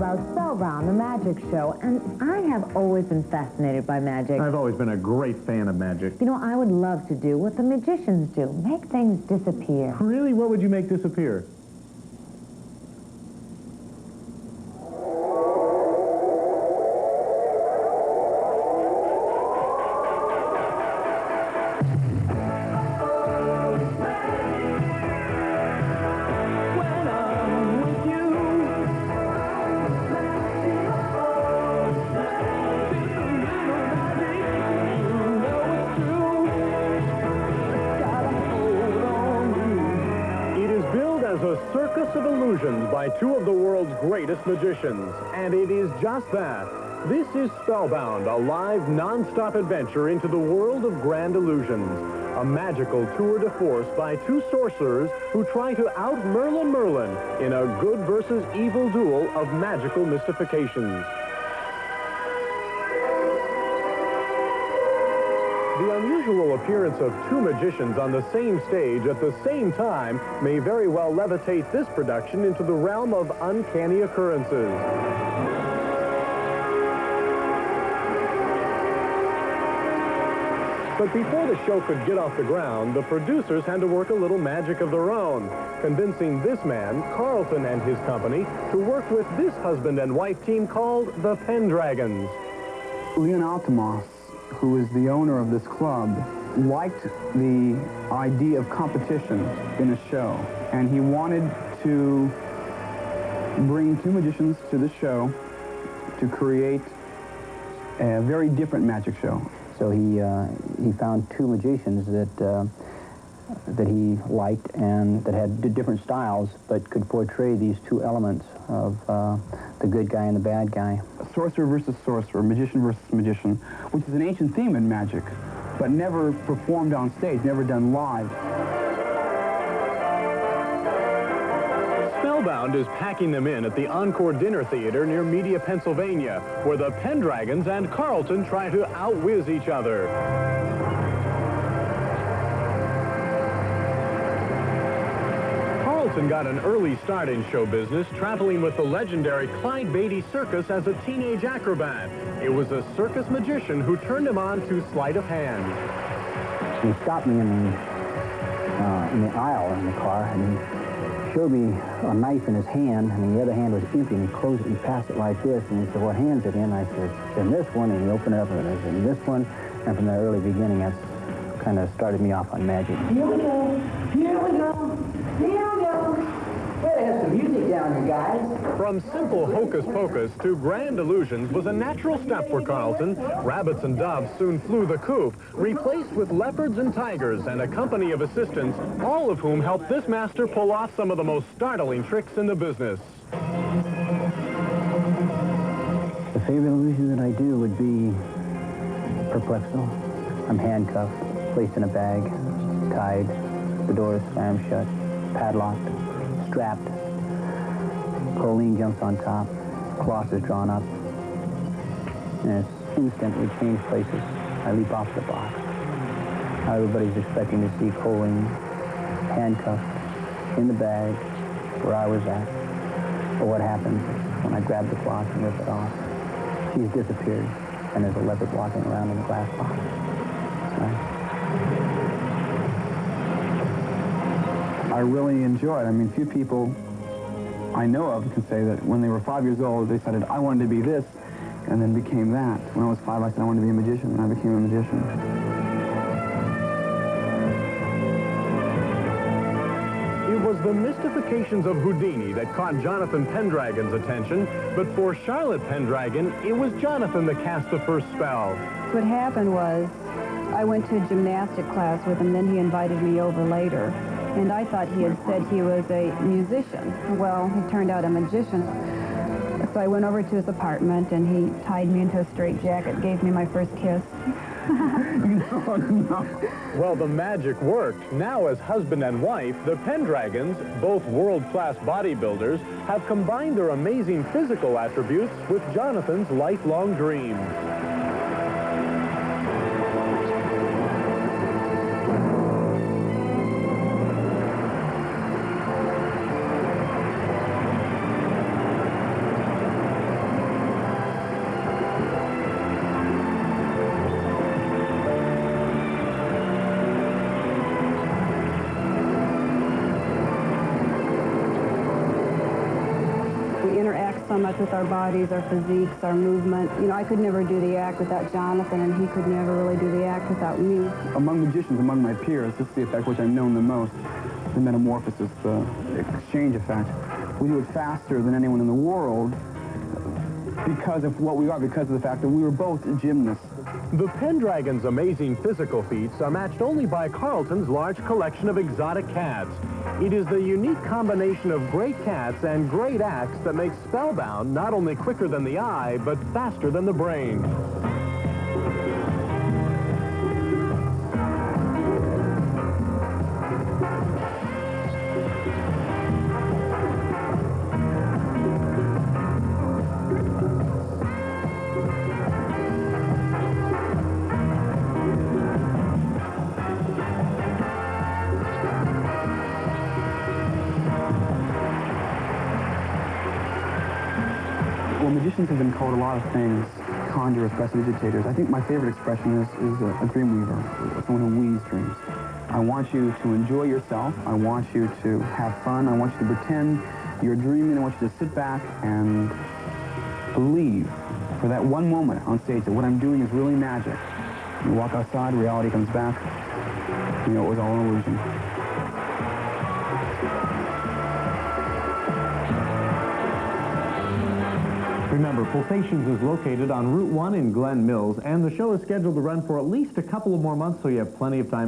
about Spellbound, the magic show, and I have always been fascinated by magic. I've always been a great fan of magic. You know, I would love to do what the magicians do, make things disappear. Really? What would you make disappear? As a circus of illusions by two of the world's greatest magicians. And it is just that. This is Spellbound, a live, non-stop adventure into the world of grand illusions. A magical tour de force by two sorcerers who try to out Merlin in a good versus evil duel of magical mystifications. The unusual appearance of two magicians on the same stage at the same time may very well levitate this production into the realm of uncanny occurrences. But before the show could get off the ground, the producers had to work a little magic of their own, convincing this man, Carlton and his company, to work with this husband and wife team called the Pendragons. Illusionist, who is the owner of this club, liked the idea of competition in a show, and he wanted to bring two magicians to the show to create a very different magic show. So he found two magicians that he liked and that had different styles, but could portray these two elements of the good guy and the bad guy. Sorcerer versus sorcerer, magician versus magician, which is an ancient theme in magic, but never performed on stage, never done live. Spellbound is packing them in at the Encore Dinner Theater near Media, Pennsylvania, where the Pendragons and Carlton try to outwizz each other. Carlton got an early start in show business, traveling with the legendary Clyde Beatty Circus as a teenage acrobat. It was a circus magician who turned him on to sleight of hand. He stopped me in the aisle in the car, and he showed me a knife in his hand, and the other hand was empty, and he closed it and passed it like this, and he said, "What hand's it in?" I said, "It's in this one," and he opened it up, and it was in this one, and from the early beginning, that's kind of started me off on magic. Here we go, here we go, here we go. Better have some music down here, guys. From simple hocus pocus to grand illusions was a natural step for Carlton. Rabbits and doves soon flew the coop, replaced with leopards and tigers and a company of assistants, all of whom helped this master pull off some of the most startling tricks in the business. The favorite illusion that I do would be Perplexo. I'm handcuffed, placed in a bag, tied, the door is slammed shut, padlocked, strapped. Colleen jumps on top, cloth is drawn up, and it's instant. We change places. I leap off the box. Now everybody's expecting to see Colleen handcuffed in the bag where I was at. But what happens is when I grab the cloth and rip it off, she's disappeared, and there's a leopard walking around in the glass box. I really enjoy it. I mean, few people I know of can say that when they were 5 years old, they decided, I wanted to be this, and then became that. When I was 5, I said I wanted to be a magician, and I became a magician. It was the mystifications of Houdini that caught Jonathan Pendragon's attention, but for Charlotte Pendragon, it was Jonathan that cast the first spell. What happened was, I went to a gymnastic class with him, then he invited me over later. And I thought he had said he was a musician. Well, he turned out a magician. So I went over to his apartment, and he tied me into a straitjacket, gave me my first kiss. No. Well, the magic worked. Now, as husband and wife, the Pendragons, both world-class bodybuilders, have combined their amazing physical attributes with Jonathan's lifelong dreams. so much with our bodies, our physiques, our movement. You know, I could never do the act without Jonathan, and he could never really do the act without me. Among magicians, among my peers, this is the effect which I've known the most, the metamorphosis, the exchange effect. We do it faster than anyone in the world because of what we are, because of the fact that we were both gymnasts. The Pendragons' amazing physical feats are matched only by Carlton's large collection of exotic cats. It is the unique combination of great cats and great acts that makes Spellbound not only quicker than the eye, but faster than the brain. Well, magicians have been called a lot of things, conjurers, prestidigitators. I think my favorite expression is a dream weaver, someone who weaves dreams. I want you to enjoy yourself. I want you to have fun. I want you to pretend you're dreaming. I want you to sit back and believe for that one moment on stage that what I'm doing is really magic. You walk outside, reality comes back. You know it was all an illusion. Remember, Pulsations is located on Route 1 in Glen Mills, and the show is scheduled to run for at least a couple of more months, so you have plenty of time to